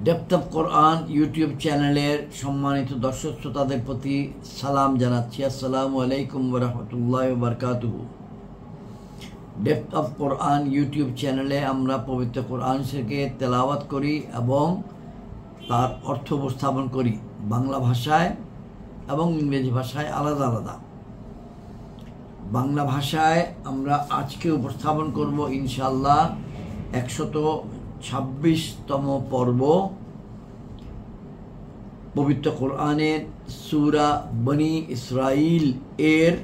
Depth of Quran YouTube চ্যানেলের সম্মানিত দর্শক শ্রোতাদের প্রতি সালাম জানাচ্ছি। আসসালামু আলাইকুম ওয়া রাহমাতুল্লাহি ওয়া বারাকাতুহু। ডেপথ অফ কোরআন ইউটিউব চ্যানেলে আমরা পবিত্র কোরআন থেকে তেলাওয়াত করি এবং তার অর্থ উপস্থাপন করি বাংলা ভাষায় এবং ইংরেজি ভাষায় আলাদা আলাদা। বাংলা ভাষায় আমরা আজকে উপস্থাপন করব ইনশাআল্লাহ 126তম পর্ব, পবিত্র কোরআনের সূরা বনি ইসরাইল এর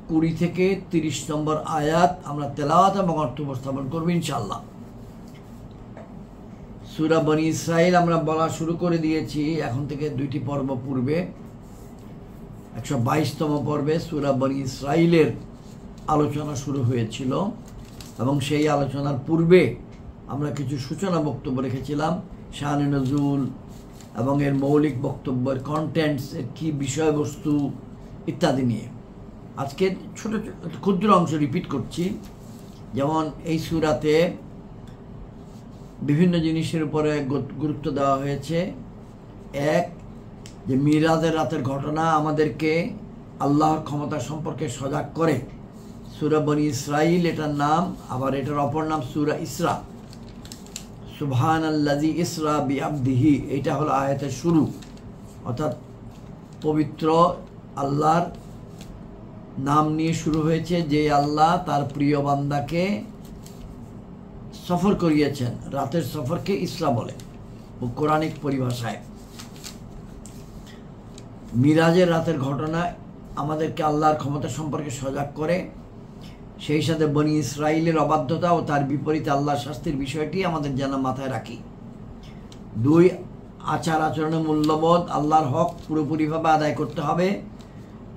20 থেকে 30 নম্বর আয়াত আমরা তেলাওয়াত এবং অর্থ উপস্থাপন করব ইনশাআল্লাহ। সূরা বনি ইসরাইল আমরা বলা শুরু করে দিয়েছি এখন থেকে 2টি পর্ব পূর্বে। 122তম পর্বে সূরা বনি ইসরাইলের আলোচনা শুরু হয়েছিল এবং সেই আলোচনার পূর্বে আমরা কিছু সূচনা বক্তব্য রেখেছিলাম শানে নজুল এবং এর মৌলিক বক্তব্যের কন্টেন্টস, এর কী বিষয়বস্তু ইত্যাদি নিয়ে। আজকে ছোট ক্ষুদ্র অংশ রিপিট করছি। যেমন এই সূরাতে বিভিন্ন জিনিসের উপরে গুরুত্ব দেওয়া হয়েছে। এক, যে মিরাজের রাতের ঘটনা আমাদেরকে আল্লাহর ক্ষমতা সম্পর্কে সজাগ করে। সূরা বনি ইসরাইল এটার নাম, আবার এটার অপর নাম সূরা ইসরা। সুবহানাল্লাযী ইসরা বিআবদিহি, এটা হলো আয়াতের শুরু, অর্থাৎ পবিত্র আল্লাহর নাম নিয়ে শুরু হয়েছে, যে আল্লাহ তার প্রিয় বান্দাকে সফর করিয়েছেন। রাতের সফরকে ইসরা বলে কোরআনিক পরিভাষায়। মিরাজের রাতের ঘটনা আমাদেরকে আল্লাহর ক্ষমতা সম্পর্কে সজাগ করে, সেই সাথে বনি ইসরাইলের অবাধ্যতা ও তার বিপরীতে আল্লাহর শাস্তির বিষয়টি আমাদের যেন মাথায় রাখি। 2, আচার আচরণের মূল্যবোধ, আল্লাহর হক পুরোপুরিভাবে আদায় করতে হবে।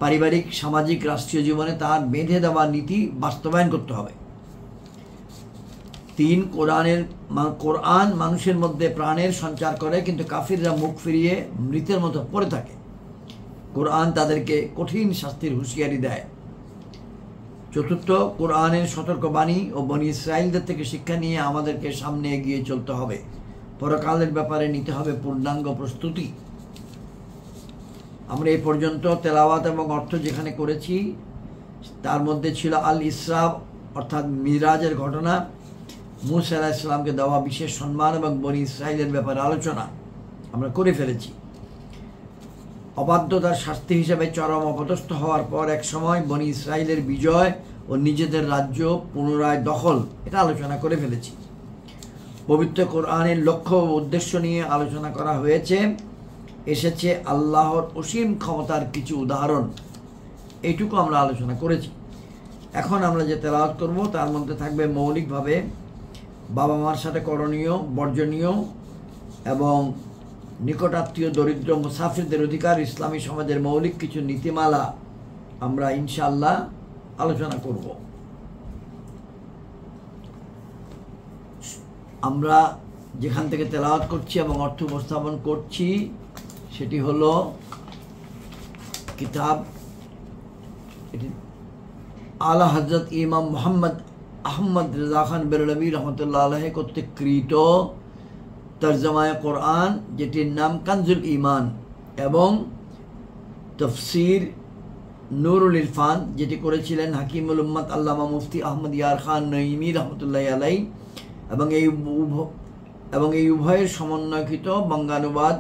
পারিবারিক, সামাজিক, রাষ্ট্রীয় জীবনে তার বেঁধে দেওয়া নীতি বাস্তবায়ন করতে হবে। 3, কোরআন মানুষের মধ্যে প্রাণের সঞ্চার করে, কিন্তু কাফিররা মুখ ফিরিয়ে মৃতের মতো পড়ে থাকে। কোরআন তাদেরকে কঠিন শাস্তির হুঁশিয়ারি দেয়। 4, কোরআনের সতর্কবাণী ও বনি ইসরাইলদের থেকে শিক্ষা নিয়ে আমাদেরকে সামনে এগিয়ে চলতে হবে। পরকালের ব্যাপারে নিতে হবে পূর্ণাঙ্গ প্রস্তুতি। আমরা এই পর্যন্ত তেলাওয়াত এবং অর্থ যেখানে করেছি তার মধ্যে ছিল আল ইসরা, অর্থাৎ মিরাজের ঘটনা, মূসা আলাইহিস সালামকে দেওয়া বিশেষ সম্মান এবং বনি ইসরাইলের ব্যাপারে আলোচনা আমরা করে ফেলেছি। অবাধ্যতার শাস্তি হিসেবে চরম অপদস্থ হওয়ার পর এক সময় বনি ইসরাইলের বিজয় ও নিজেদের রাজ্য পুনরায় দখল, এটা আলোচনা করে ফেলেছি। পবিত্র কোরআনের লক্ষ্য ও উদ্দেশ্য নিয়ে আলোচনা করা হয়েছে। এসেছে আল্লাহর অসীম ক্ষমতার কিছু উদাহরণ, এইটুকু আমরা আলোচনা করেছি। এখন আমরা যে তেলাওয়াত করব তার মধ্যে থাকবে মৌলিকভাবে বাবা মার সাথে করণীয়, বর্জনীয় এবং নিকটাত্মীয়, দরিদ্র, মুসাফিরদের অধিকার, ইসলামী সমাজের মৌলিক কিছু নীতিমালা আমরা ইনশাআল্লাহ আলোচনা করব। আমরা যেখান থেকে তেলাওয়াত করছি এবং অর্থ উপস্থাপন করছি সেটি হলো কিতাব, এটি আলা হযরত ইমাম মুহাম্মদ আহমদ রেজা খান বেরলভী রহমতুল্লাহ আলাইহি কর্তৃক কৃত তরজমায়ে কোরআন, যেটির নাম কানজুল ঈমান, এবং তফসির নুরুল ইরফান, যেটি করেছিলেন হাকিমুল উম্মত আল্লামা মুফতি আহমদ ইয়ার খান নঈমী রহমতুল্লাহি আলাইহি, এবং এই উভয়ের সমন্বয়কৃত বঙ্গানুবাদ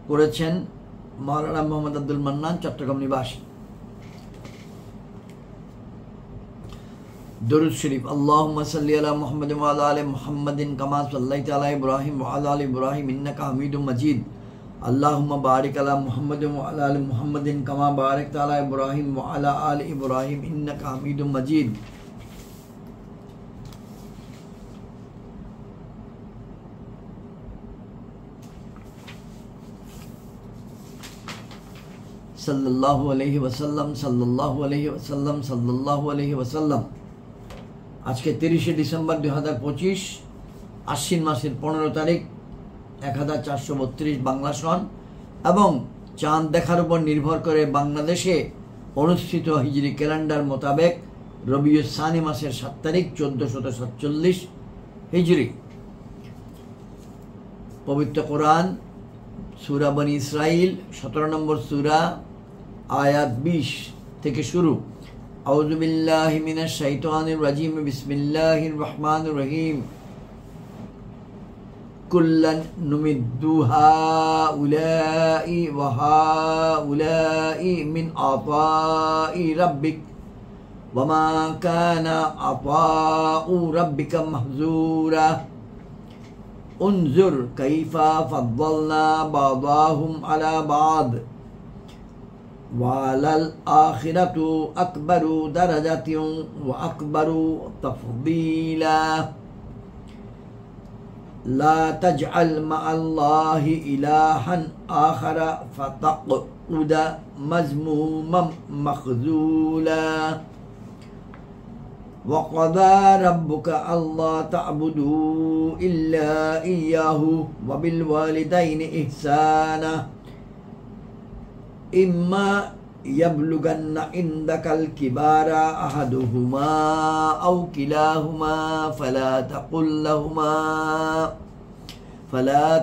করেছেন মাওলানা মোহাম্মদ আব্দুল মান্নান, চট্টগ্রাম নিবাসী। দরুদ শরীফ। আল্লাহুম্মা সাল্লি আলা মুহাম্মাদিন ওয়া আলা আলি মুহাম্মাদিন কামা সাল্লাইতা আলা ইব্রাহিম ওয়া আলা আলি ইব্রাহিম ইন্নাকা হামিদুম মাজিদ। আল্লাহুম্মা বারিক আলা মুহাম্মাদিন ওয়া আলা আলি মুহাম্মাদিন কামা বারাকতা আলা ইব্রাহিম ওয়া আলা আলি ইব্রাহিম ইন্নাকা হামিদুম মাজিদ। সাল্লাল্লাহু আলাইহি ওয়াসাল্লাম, সাল্লাল্লাহু আলাইহি ওয়াসাল্লাম, সাল্লাল্লাহু আলাইহি ওয়াসাল্লাম। আজকে 30শে ডিসেম্বর 2025, আশ্বিন মাসের 15 তারিখ, 1432 বাংলা সন এবং চাঁদ দেখার উপর নির্ভর করে বাংলাদেশে অনুষ্ঠিত হিজরি ক্যালেন্ডার মোতাবেক রবিউল সানি মাসের 7 তারিখ 1447 হিজরি। পবিত্র কোরআন সূরা বনী ইসরাইল 17 নম্বর সূরা আয়াত 20 থেকে শুরু। আউযু বিল্লাহি মিনাশ শাইতানির রাজিম, বিসমিল্লাহির রহমানির রহিম। কুল্লান নুমিদ্দু হাউলাই ওয়া হাউলাই মিন আতাই রাব্বিক ওয়া মা কানা আতাউ রাব্বিকা মাহজুরা। উনজুর কাইফা ফাদ্দালনা বা'দাহুম আলা বা'দ ওয়ালাল আখিরাতু আকবারু দারাজাতিন ওয়া আকবারু তাফদীলা। লা তাজআল মা'আল্লাহি ইলাহান আখারা ফাতাকুদা মাজমুমান মাখজুলা। وَقَضَى رَبُّكَ أَلَّا تَعْبُدُوا إِلَّا إِيَّاهُ وَبِالْوَالِدَيْنِ إِحْسَانًا إِمَّا يَبْلُغَنَّ عِندَكَ الْكِبَرَ أَحَدُهُمَا أَوْ كِلَاهُمَا فَلَا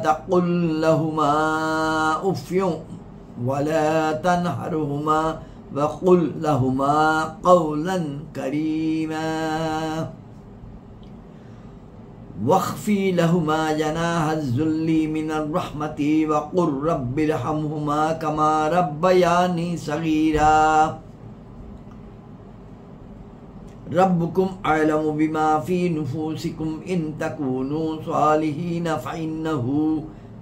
تَقُل لَّهُمَا أُفٍّ وَلَا تَنْهَرْهُمَا وَقُل لَّهُمَا قَوْلًا كَرِيمًا واخفض لهما جناح الذل من الرحمة وقل رب ارحمهما كما ربياني صغيرا ربكم أعلم بما في نفوسكم إن تكونوا صالحين فإنه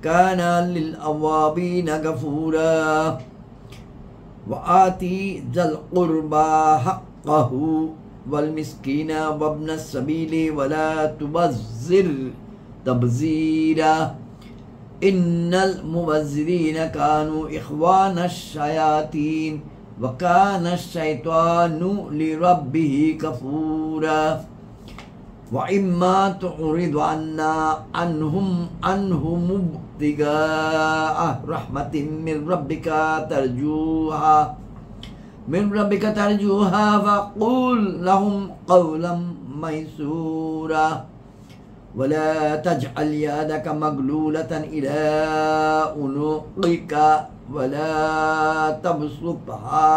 كان للأوابين غفورا وآتي ذا القربى حقه والمسكين وابن السبيل ولا تبذر تبذيرا إن المبذرين كانوا إخوان الشياطين وكان الشيطان لربه كفورا وإما تعرض عنهم ابتغاء رحمة من ربك ترجوها فقل لهم قولا ميسورا ولا تجعل يدك مغلولة إلى عنقك ولا تبسطها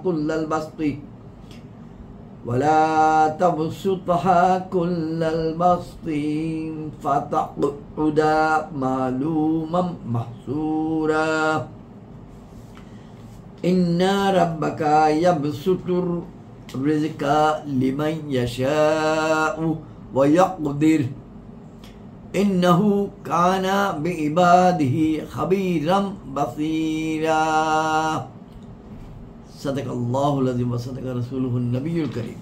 كل البسط فتقعد ملوما محسورا إن ربك يبسط الرزق لمن يشاء ويقدر إنه كان بعباده خبيرا بصيرا صدق الله العظيم وصدق رسوله النبي الكريم।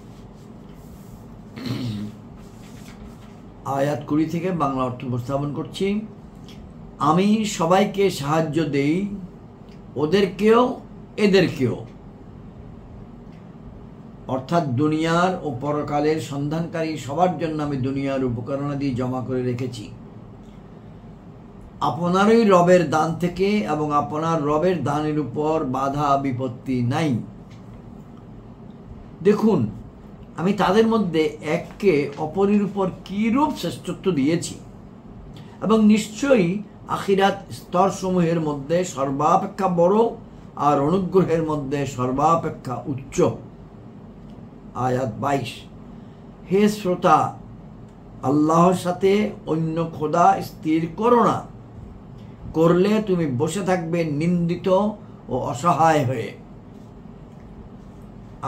আয়াত 20 থেকে বাংলা অর্থ উপস্থাপন করছি। আমি সবাইকে সাহায্য দেই, ওদেরকেও এদেরকেও, অর্থাৎ দুনিয়ার ও পরকালের সন্ধানকারী সবার জন্য আমি দুনিয়ার উপকরণাদি জমা করে রেখেছি। আপনারই রবের দান থেকে এবং আপনার রবের দানের উপর বাধা বিপত্তি নাই। দেখুন, আমি তাদের মধ্যে এককে অপরের উপর কিরূপ শ্রেষ্ঠত্ব দিয়েছি এবং নিশ্চয়ই আখিরাত স্তরসমূহের মধ্যে সর্বাপেক্ষা বড় আর অনুগ্রহের মধ্যে সর্বাপেক্ষা উচ্চ। আয়াত 22। হে শ্রোতা, আল্লাহর সাথে অন্য খোদা স্থির করো না, করলে তুমি বসে থাকবে নিন্দিত ও অসহায় হয়ে।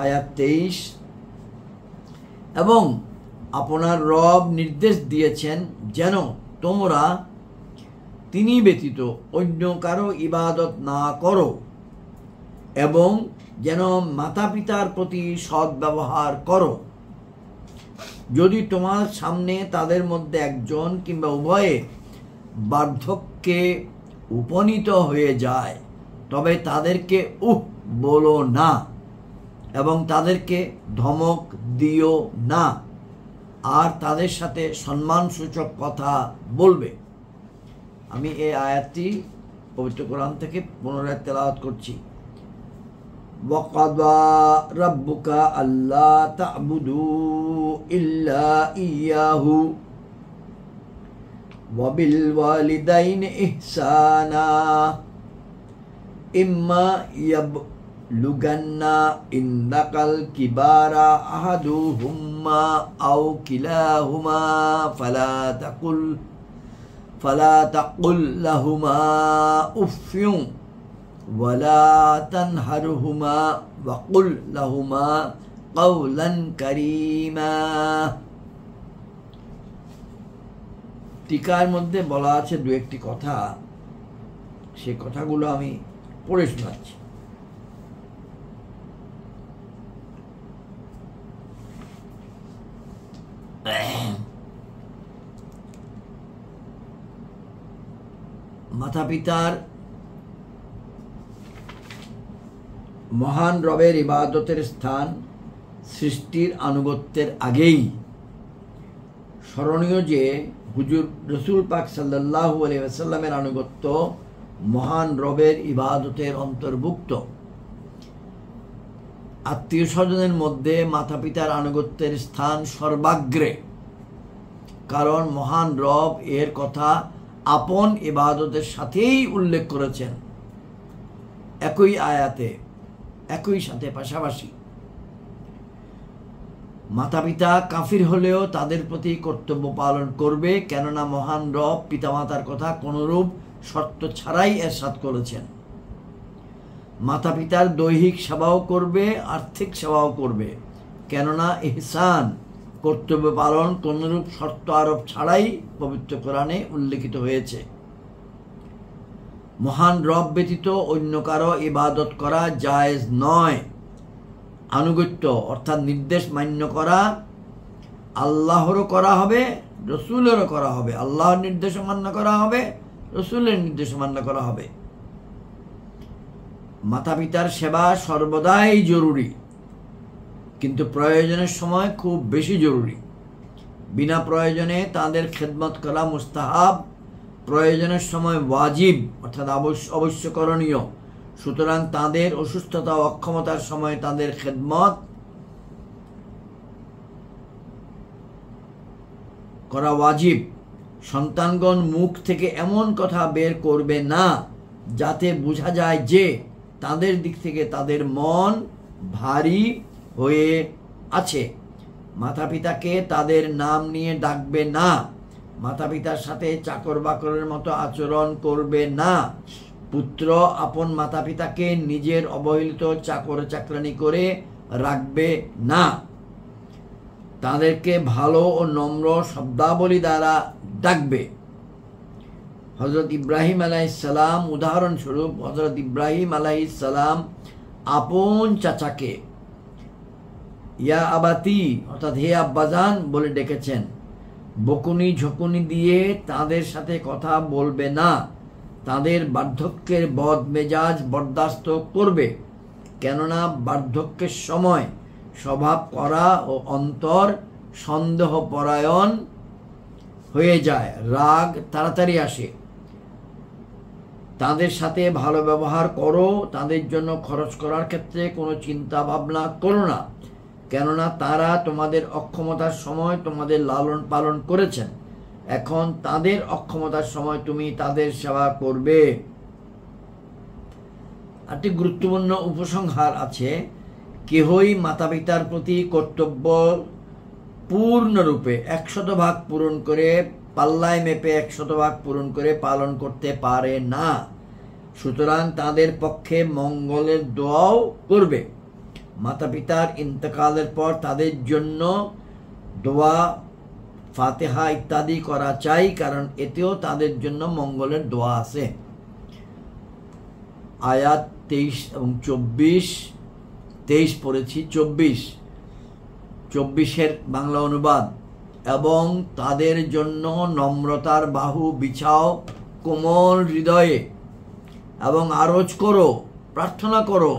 আয়াত 23। এবং আপনার রব নির্দেশ দিয়েছেন যেন তোমরা তিনি ব্যতীত অন্য কারো ইবাদত না করো এবং যেন মাতা পিতার প্রতি সৎ ব্যবহার করো। যদি তোমার সামনে তাদের মধ্যে একজন কিংবা উভয়ে বার্ধক্যে উপনীত হয়ে যায়, তবে তাদেরকে বলো না এবং তাদেরকে ধমক দিও না, আর তাদের সাথে সম্মানসূচক কথা বলবে। আমি এই আয়াতটি পবিত্র কোরআন থেকে পুনরায় তেলাওয়াত করছি। وَقَضَى رَبُّكَ أَلَّا تَعْبُدُوا إِلَّا إِيَّاهُ وَبِالْوَالِدَيْنِ إِحْسَانًا إِمَّا يَبْلُغَنَّ عِندَكَ الْكِبَرَ أَحَدُهُمَا أَوْ كِلَاهُمَا فَلَا تَقُل لَّهُمَا أُفٍّ وَلَا تَنْهَرْهُمَا وَقُل لَّهُمَا قَوْلًا كَرِيمًا। টিকার মধ্যে বলা আছে দু একটি কথা, সেই কথাগুলো আমি পড়ে শোনাচ্ছি। মাতা পিতার মহান রবের ইবাদতের স্থান সৃষ্টির আনুগত্যের আগেই স্মরণীয় যে হুজুর রসুল পাক সাল্লাল্লাহু আলাইহি ওয়াসাল্লামের আনুগত্য মহান রবের ইবাদতের অন্তর্ভুক্ত। আত্মীয় স্বজনের মধ্যে মাতা পিতার আনুগত্যের স্থান সর্বাগ্রে, কারণ মহান রব এর কথা আপন ইবাদতের সাথেই উল্লেখ করেছেন, একই আয়াতে একই সাথে পাশাপাশি। মাতা পিতা কাফির হলেও তাদের প্রতি কর্তব্য পালন করবে, কেননা মহান রব পিতামাতার কথা কোনরূপ শর্ত ছাড়াই এরশাদ করেছেন। মাতা পিতার দৈহিক সেবাও করবে, আর্থিক সেবাও করবে, কেননা ইহসান কর্তব্য পালন কোনরূপ শর্ত আরোপ ছাড়াই পবিত্র কোরআনে উল্লেখিত হয়েছে। মহান রব ব্যতীত অন্য কারো ইবাদত করা জায়েজ নয়। আনুগত্য অর্থাৎ নির্দেশ মান্য করা আল্লাহরও করা হবে, রসুলেরও করা হবে। আল্লাহর নির্দেশ মান্য করা হবে, রসুলের নির্দেশ মান্য করা হবে। মাতা পিতার সেবা সর্বদাই জরুরি, কিন্তু প্রয়োজনের সময় খুব বেশি জরুরি। বিনা প্রয়োজনে তাদের খেদমত করা মুস্তাহাব, প্রয়োজনের সময় ওয়াজিব অর্থাৎ অবশ্য করণীয়। সুতরাং তাদের অসুস্থতা ও অক্ষমতার সময় তাদের খেদমত করা ওয়াজিব। সন্তানগণ মুখ থেকে এমন কথা বের করবে না যাতে বোঝা যায় যে তাদের দিক থেকে তাদের মন ভারী হয়ে আছে। মাতা পিতাকে তাদের নাম নিয়ে ডাকবে না, মাতা পিতার সাথে চাকর বাকরের মতো আচরণ করবে না। পুত্র আপন মাতা পিতাকে নিজের অবহেলিত চাকর চাকরানি করে রাখবে না। তাদেরকে ভালো ও নম্র শব্দাবলী দ্বারা ডাকবে। হযরত ইব্রাহিম আলাইহিস সালাম উদাহরণস্বরূপ হযরত ইব্রাহিম আলাইহিস সালাম আপন চাচাকে ইয়া আবাতি অর্থাৎ হে আব্বাজান বলে ডেকেছেন। বকুনি ঝকুনি দিয়ে তাদের সাথে কথা বলবে না, তাদের বার্ধক্যের বদ মেজাজ বরদাস্ত করবে, কেননা বার্ধক্যের সময় স্বভাব করা ও অন্তর সন্দেহ পরায়ণ হয়ে যায়, রাগ তাড়াতাড়ি আসে। তাদের সাথে ভালো ব্যবহার করো, তাদের জন্য খরচ করার ক্ষেত্রে কোনো চিন্তা ভাবনা করো না, কেননা তারা তোমাদের অক্ষমতার সময় তোমাদের লালন পালন করেছেন। এখন তাদের অক্ষমতার সময় তুমি তাদের সেবা করবে। একটি গুরুত্বপূর্ণ উপসংহার আছে, কেহই মাতা পিতার প্রতি কর্তব্য পূর্ণরূপে 100% পূরণ করে পাল্লায় মেপে 100% পূরণ করে পালন করতে পারে না। সুতরাং তাদের পক্ষে মঙ্গলের দোয়াও করবে। মাতা পিতার ইন্তেকালের পর তাদের জন্য দোয়া, ফাতিহা ইত্যাদি করা চাই, কারণ এতেও তাদের জন্য মঙ্গলের দোয়া আছে। আয়াত 23 এবং 24 পড়েছি, 24 বাংলা অনুবাদ। এবং তাদের জন্য নম্রতার বাহু বিছাও কোমল হৃদয়ে এবং আরজ করো, প্রার্থনা করো,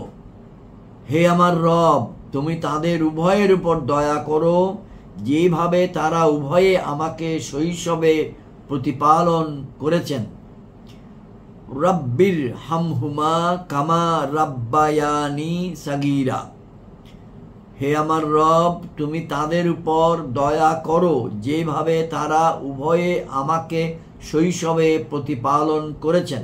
হে আমার রব, তুমি তাদের উভয়ের উপর দয়া করো, যেভাবে তারা উভয়ে আমাকে শৈশবে প্রতিপালন করেছেন। রাব্বির হামহুমা কামা রাব্বায়ানি সাগীরা, হে আমার রব, তুমি তাদের উপর দয়া করো যেভাবে তারা উভয়ে আমাকে শৈশবে প্রতিপালন করেছেন।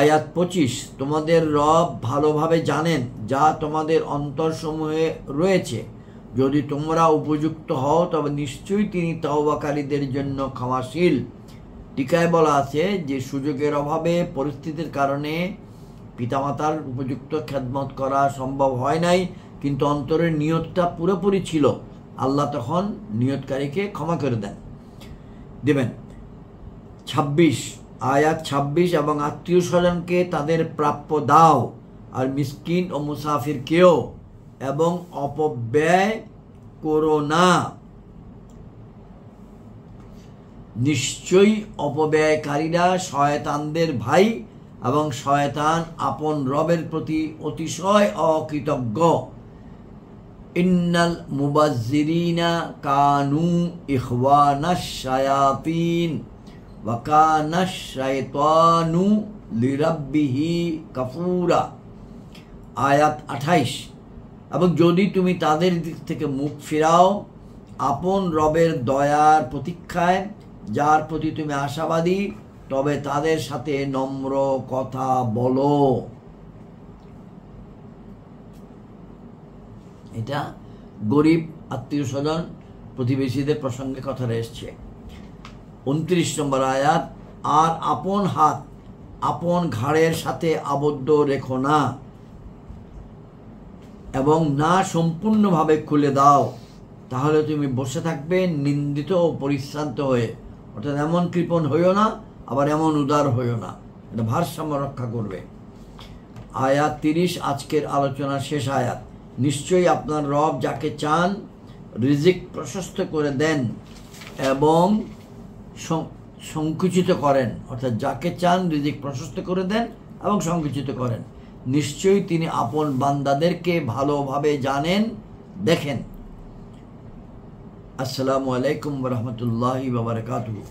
আয়াত 25, তোমাদের রব ভালোভাবে জানেন যা তোমাদের অন্তরসমূহে রয়েছে। যদি তোমরা উপযুক্ত হও তবে নিশ্চয়ই তিনি তওবাকারীদের জন্য ক্ষমাশীল। টিকায় বলা আছে যে সুযোগের অভাবে, পরিস্থিতির কারণে পিতামাতার উপযুক্ত খেদমত করা সম্ভব হয় নাই, কিন্তু অন্তরের নিয়তটা পুরোপুরি ছিল। আল্লাহ তখন নিয়তকারীকে ক্ষমা করে দেবেন। 26, আয়াত 26, এবং আত্মীয় স্বজনকে তাদের প্রাপ্য দাও, আর মিসকিন ও মুসাফিরকেও, এবং অপব্যয় করো না। নিশ্চয়ই অপব্যয়কারীরা শয়তানদের ভাই, এবং শয়তান আপন রবের প্রতি অতিশয় অকৃতজ্ঞ। ইন্নাল মুবাজ্জিরিনা কানু ইখওয়ানাশ শায়াতিন ওয়া কানাশ শায়তানু লিরাব্বিহি কাফুরা। আয়াত 28, এবং যদি তুমি তাদের দিক থেকে মুখ ফিরাও আপন রবের দয়ার প্রতীক্ষায়, যার প্রতি তুমি আশাবাদী, তবে তাদের সাথে নম্র কথা বলো। এটা গরিব আত্মীয় স্বজন প্রতিবেশীদের প্রসঙ্গে কথা এসছে। 29 নম্বর আয়াত, আর আপন হাত আপন ঘাড়ের সাথে আবদ্ধ রেখো না, এবং না সম্পূর্ণভাবে খুলে দাও, তাহলে তুমি বসে থাকবে নিন্দিত ও পরিশ্রান্ত হয়ে। অর্থাৎ এমন কৃপণ হইও না, আবার এমন উদার হইও না, এটা ভারসাম্য রক্ষা করবে। আয়াত 30, আজকের আলোচনার শেষ আয়াত। নিশ্চয়ই আপনার রব যাকে চান রিজিক প্রশস্ত করে দেন এবং সংকুচিত করেন। অর্থাৎ যাকে চান রিজিক প্রশস্ত করে দেন এবং সংকুচিত করেন। নিশ্চয়ই তিনি আপন বান্দাদেরকে ভালোভাবে জানেন, দেখেন। আসসালামু আলাইকুম ওয়া রাহমাতুল্লাহি ওয়া বারাকাতুহু।